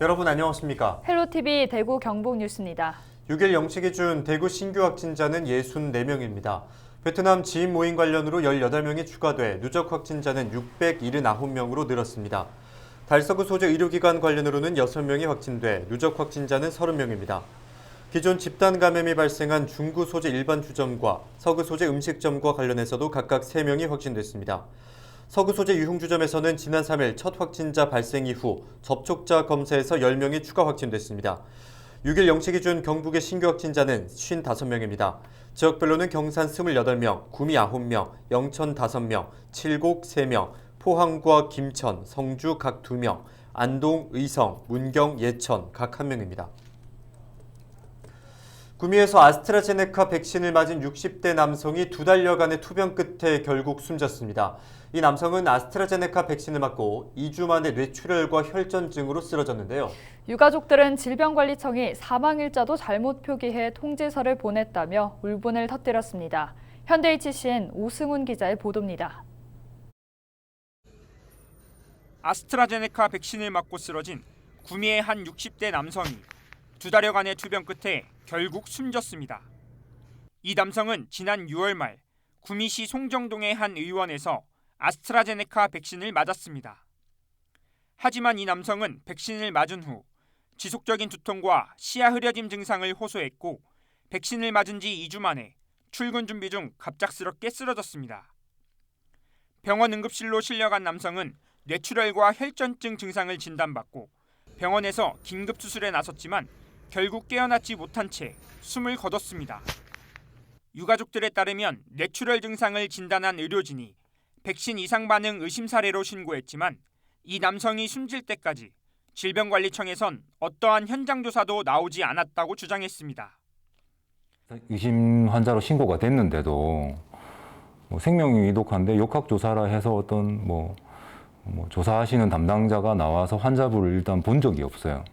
여러분 안녕하십니까? 헬로티비 대구 경북 뉴스입니다. 6일 0시 기준 대구 신규 확진자는 64명입니다. 베트남 지인 모임 관련으로 18명이 추가돼 누적 확진자는 679명으로 늘었습니다. 달서구 소재 의료기관 관련으로는 6명이 확진돼 누적 확진자는 30명입니다. 기존 집단 감염이 발생한 중구 소재 일반 주점과 서구 소재 음식점과 관련해서도 각각 3명이 확진됐습니다. 서구 소재 유흥주점에서는 지난 3일 첫 확진자 발생 이후 접촉자 검사에서 10명이 추가 확진됐습니다. 6일 0시 기준 경북의 신규 확진자는 55명입니다. 지역별로는 경산 28명, 구미 9명, 영천 5명, 칠곡 3명, 포항과 김천, 성주 각 2명, 안동, 의성, 문경, 예천 각 1명입니다. 구미에서 아스트라제네카 백신을 맞은 60대 남성이 2달여간의 투병 끝에 결국 숨졌습니다. 이 남성은 아스트라제네카 백신을 맞고 2주 만에 뇌출혈과 혈전증으로 쓰러졌는데요. 유가족들은 질병관리청이 사망일자도 잘못 표기해 통지서를 보냈다며 울분을 터뜨렸습니다. 현대HCN 오승훈 기자의 보도입니다. 아스트라제네카 백신을 맞고 쓰러진 구미의 한 60대 남성이 2달여간의 투병 끝에 결국 숨졌습니다. 이 남성은 지난 6월 말 구미시 송정동의 한 의원에서 아스트라제네카 백신을 맞았습니다. 하지만 이 남성은 백신을 맞은 후 지속적인 두통과 시야 흐려짐 증상을 호소했고 백신을 맞은 지 2주 만에 출근 준비 중 갑작스럽게 쓰러졌습니다. 병원 응급실로 실려간 남성은 뇌출혈과 혈전증 증상을 진단받고 병원에서 긴급 수술에 나섰지만 결국 깨어나지 못한 채 숨을 거뒀습니다. 유가족들에 따르면 뇌출혈 증상을 진단한 의료진이 백신 이상 반응 의심 사례로 신고했지만 이 남성이 숨질 때까지 질병관리청에선 어떠한 현장 조사도 나오지 않았다고 주장했습니다. 의심 환자로 신고가 됐는데도 생명이 위독한데 역학조사라 해서 어떤 조사하시는 담당자가 나와서 환자분을 일단 본 적이 없어요.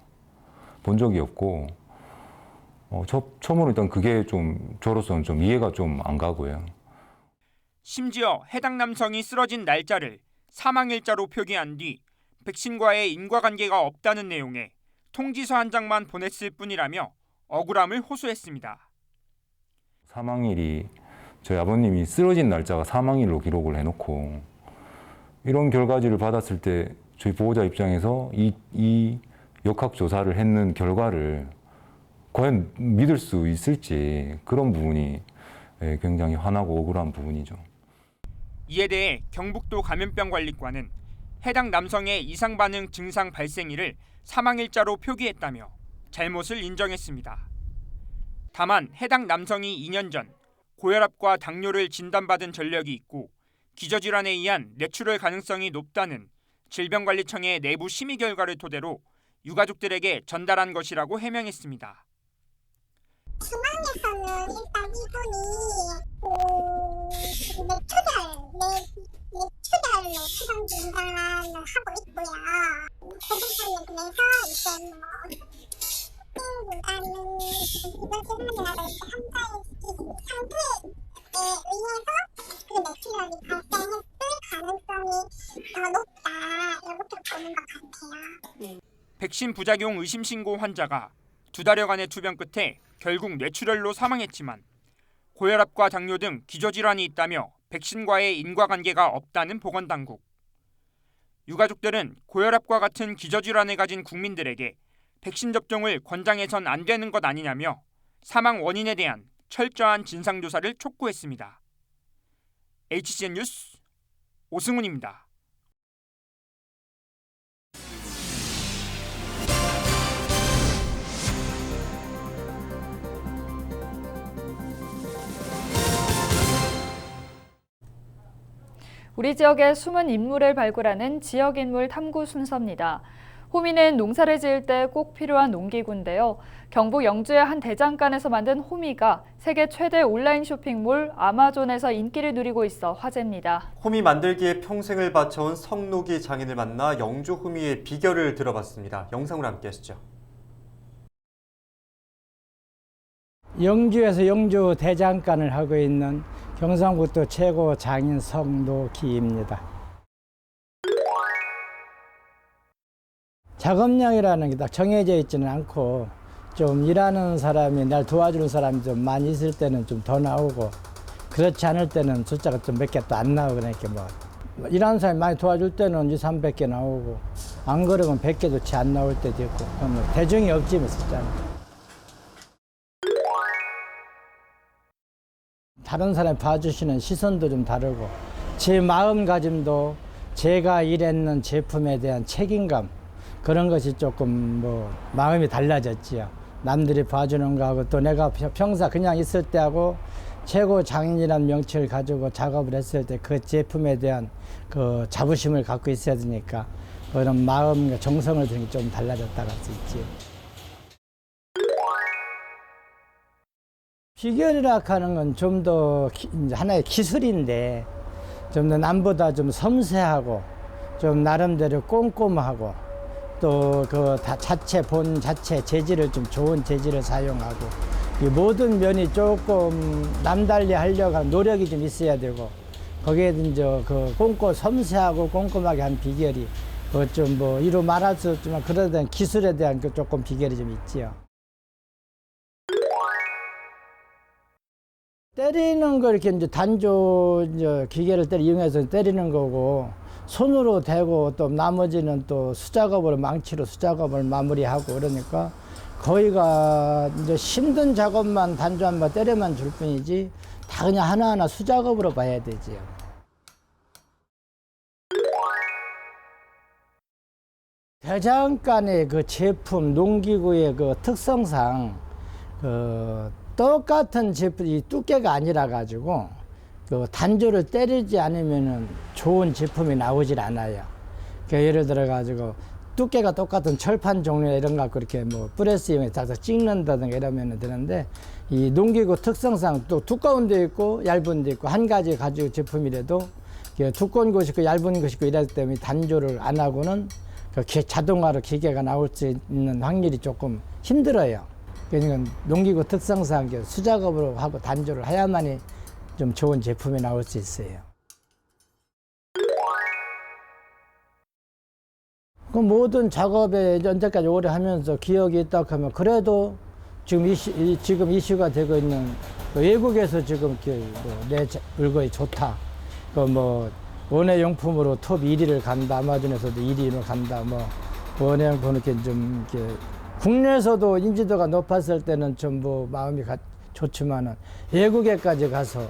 본 적이 없고 처음으로 일단 그게 저로서는 좀 이해가 좀 안 가고요. 심지어 해당 남성이 쓰러진 날짜를 사망일자로 표기한 뒤 백신과의 인과관계가 없다는 내용의 통지서 한 장만 보냈을 뿐이라며 억울함을 호소했습니다. 사망일이 저희 아버님이 쓰러진 날짜가 사망일로 기록을 해놓고 이런 결과지를 받았을 때 저희 보호자 입장에서 이 역학조사를 했는 결과를 과연 믿을 수 있을지 그런 부분이 굉장히 화나고 억울한 부분이죠. 이에 대해 경북도 감염병관리과는 해당 남성의 이상 반응 증상 발생일을 사망일자로 표기했다며 잘못을 인정했습니다. 다만 해당 남성이 2년 전 고혈압과 당뇨를 진단받은 전력이 있고 기저질환에 의한 뇌출혈 가능성이 높다는 질병관리청의 내부 심의 결과를 토대로 유가족들에게 전달한 것이라고 해명했습니다. 중앙에서는 일단 이분이 뇌출혈로 추정 진단을 하고 있고요. 대부분에 비해서 이제 기저질환이라든지 환자의 상태에 의해서 그 뇌출혈이 발생했을 가능성이 더 높다 이렇게 보는 것 같아요. 백신 부작용 의심 신고 환자가 2달여간의 투병 끝에 결국 뇌출혈로 사망했지만 고혈압과 당뇨 등 기저질환이 있다며 백신과의 인과관계가 없다는 보건당국. 유가족들은 고혈압과 같은 기저질환을 가진 국민들에게 백신 접종을 권장해선 안 되는 것 아니냐며 사망 원인에 대한 철저한 진상조사를 촉구했습니다. HCN 뉴스 오승훈입니다. 우리 지역의 숨은 인물을 발굴하는 지역인물 탐구 순서입니다. 호미는 농사를 지을 때 꼭 필요한 농기구인데요. 경북 영주의 한 대장간에서 만든 호미가 세계 최대 온라인 쇼핑몰 아마존에서 인기를 누리고 있어 화제입니다. 호미 만들기에 평생을 바쳐온 석노기 장인을 만나 영주 호미의 비결을 들어봤습니다. 영상으로 함께 하시죠. 영주에서 영주 대장간을 하고 있는 경상북도 최고 장인 석노기입니다. 작업량이라는 게 딱 정해져 있지는 않고 좀 일하는 사람이 날 도와주는 사람이 좀 많이 있을 때는 좀 더 나오고 그렇지 않을 때는 숫자가 좀 몇 개 또 안 나오고 그러니까 뭐 일하는 사람이 많이 도와줄 때는 2, 300개 나오고 안 그러면 100개도 채 안 나올 때도 있고 뭐 대중이 없지 뭐 숫자는. 다른 사람이 봐주시는 시선도 좀 다르고 제 마음가짐도 제가 일했는 제품에 대한 책임감 그런 것이 조금 뭐 마음이 달라졌지요. 남들이 봐주는 거하고 또 내가 평소 그냥 있을 때하고 최고 장인이라는 명칭을 가지고 작업을 했을 때 그 제품에 대한 그 자부심을 갖고 있어야 되니까 그런 마음과 정성을 드는 게 좀 달라졌다고 할 수 있지. 비결이라 하는 건 좀 더 하나의 기술인데 좀 더 남보다 좀 섬세하고 좀 나름대로 꼼꼼하고 또 그 본 자체 재질을 좀 좋은 재질을 사용하고 이 모든 면이 조금 남달리 하려고 하는 노력이 좀 있어야 되고 거기에 이제 그 섬세하고 꼼꼼하게 한 비결이 좀 뭐 이루 말할 수 없지만 그러다 대한 기술에 대한 그 조금 비결이 좀 있지요. 때리는 거 이렇게 이제 단조 이제 기계를 이용해서 때리는 거고 손으로 대고 또 나머지는 또 수작업으로 망치로 수작업을 마무리하고 그러니까 거의가 이제 힘든 작업만 단조 한번 때려만 줄 뿐이지 다 그냥 하나하나 수작업으로 봐야 되지요. 대장간의 그 제품 농기구의 그 특성상 그 똑같은 제품이 두께가 아니라 가지고 그 단조를 때리지 않으면은 좋은 제품이 나오질 않아요. 그러니까 예를 들어 가지고 두께가 똑같은 철판 종류 이런 거 갖고 이렇게 뭐 프레스 이용해서 찍는다든가 이러면 되는데 이 농기구 특성상 또 두꺼운 데 있고 얇은 데 있고 한 가지 가지고 제품이라도 두꺼운 것이 있고 얇은 것이 있고 이러기 때문에 단조를 안 하고는 그 자동화로 기계가 나올 수 있는 확률이 조금 힘들어요. 그러니까 농기구 특성상 수작업으로 하고 단조를 해야만이 좀 좋은 제품이 나올 수 있어요. 그 모든 작업에 언제까지 오래 하면서 기억이 있다고 하면 그래도 지금 이슈가 되고 있는 외국에서 지금 내 물건이 좋다. 그 뭐 원예용품으로 톱 1위를 간다. 아마존에서도 1위로 간다. 뭐 원예용품 이렇게 좀 이렇게 국내에서도 인지도가 높았을 때는 좀 뭐 마음이 좋지만은 외국에까지 가서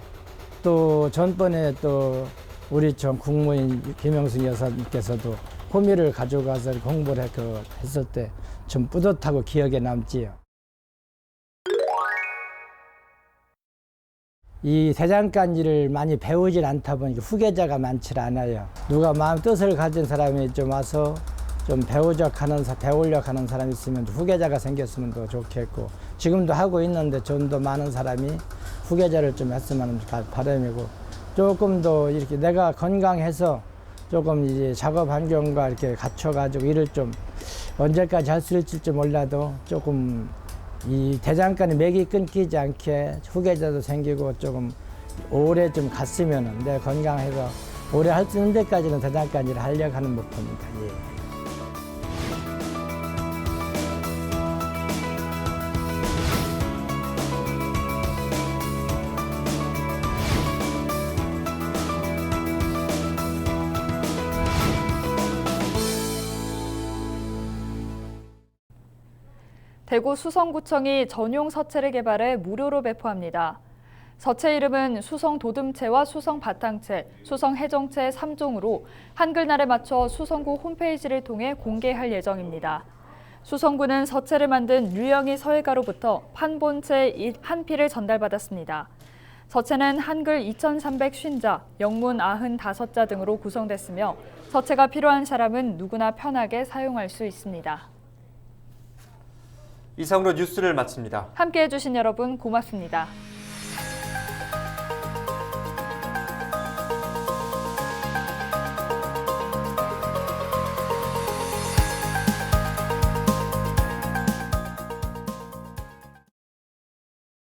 또 전번에 또 우리 전 국무인 김영순 여사님께서도 호미를 가져가서 공부를 했을 때 좀 뿌듯하고 기억에 남지요. 이 대장간 일을 많이 배우질 않다 보니까 후계자가 많지 않아요. 누가 마음 뜻을 가진 사람이 좀 와서 좀 배우려고 하는 사람이 있으면 후계자가 생겼으면 더 좋겠고 지금도 하고 있는데 좀 더 많은 사람이 후계자를 좀 했으면 하는 바람이고 조금 더 이렇게 내가 건강해서 조금 이제 작업 환경과 이렇게 갖춰가지고 일을 좀 언제까지 할 수 있을지 몰라도 조금 이 대장간의 맥이 끊기지 않게 후계자도 생기고 조금 오래 좀 갔으면은 내가 건강해서 오래 할 수 있는 데까지는 대장간 일을 하려고 하는 목표입니다. 예. 대구 수성구청이 전용 서체를 개발해 무료로 배포합니다. 서체 이름은 수성 도듬체와 수성 바탕체, 수성 해정체 3종으로 한글날에 맞춰 수성구 홈페이지를 통해 공개할 예정입니다. 수성구는 서체를 만든 류영희 서예가로부터 판본체 한 피를 전달받았습니다. 서체는 한글 2350자, 영문 95자 등으로 구성됐으며 서체가 필요한 사람은 누구나 편하게 사용할 수 있습니다. 이상으로 뉴스를 마칩니다. 함께해 주신 여러분 고맙습니다.